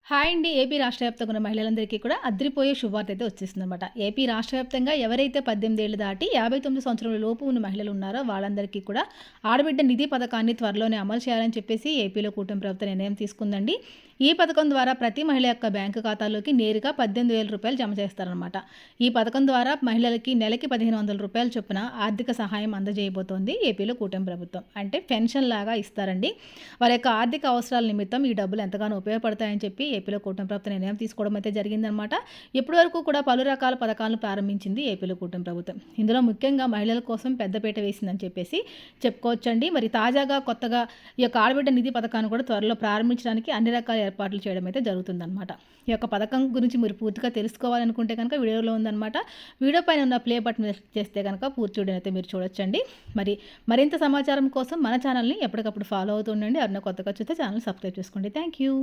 Hi అండి. AP రాష్ట్ర వ్యాప్తంగా ఉన్న మహిళలందరికీ కూడా అద్రిపోయే శుభవార్త అయితే వచ్చేసిందనమాట. ఏపీ రాష్ట్ర వ్యాప్తంగా ఎవరైతే 18 ఏళ్ళు దాటి 59 సంవత్సరాల లోపు ఉన్న మహిళలు ఉన్నారో వాళ్ళందరికీ కూడా ఆడబిడ్డ నిధి పథకాన్ని త్వరలోనే అమలు చేయాలని చెప్పేసి ఏపీలో కూటమి ప్రభుత్వం నిర్ణయం తీసుకుందండి. ఈ పథకం ద్వారా ప్రతి మహిళ యొక్క బ్యాంకు ఖాతాలోకి నేరుగా 18,000 రూపాయలు జమ చేస్తారనమాట. ఈ పథకం ద్వారా మహిళలకి నెలకి 1,500 రూపాయల చొప్పున ఆర్థిక సహాయం అందజేయబోతోంది ఏపీలో కూటమి ప్రభుత్వం. అంటే పెన్షన్ లాగా ఇస్తారండి. వారి యొక్క ఆర్థిక అవసరాల నిమిత్తం ఈ డబ్బులు ఎంతగానో ఉపయోగపడతాయని చెప్పి ఏపీలో కూటమి ప్రభుత్వం నిర్ణయం తీసుకోవడం అయితే జరిగిందనమాట. ఇప్పటి వరకు కూడా పలు రకాల పథకాలను ప్రారంభించింది ఏపీలో కూటమి ప్రభుత్వం. ఇందులో ముఖ్యంగా మహిళల కోసం పెద్దపీట వేసిందని చెప్పేసి చెప్పుకోవచ్చండి. మరి తాజాగా కొత్తగా ఈ యొక్క ఆడబిడ్డ నిధి పథకాన్ని కూడా త్వరలో ప్రారంభించడానికి అన్ని రకాల ఏర్పాట్లు చేయడం అయితే జరుగుతుందన్నమాట. ఈ యొక్క పథకం గురించి మీరు పూర్తిగా తెలుసుకోవాలనుకుంటే కనుక వీడియోలో ఉందన్నమాట. వీడియో పైన ఉన్న ప్లే బటన్ చేస్తే కనుక పూర్తి వీడియో అయితే మీరు చూడొచ్చండి. మరింత సమాచారం కోసం మన ఛానల్ని ఎప్పటికప్పుడు ఫాలో అవుతూ ఉండండి. ఎవరైనా కొత్తగా చూస్తే ఛానల్ సబ్స్క్రైబ్ చేసుకోండి. Thank you.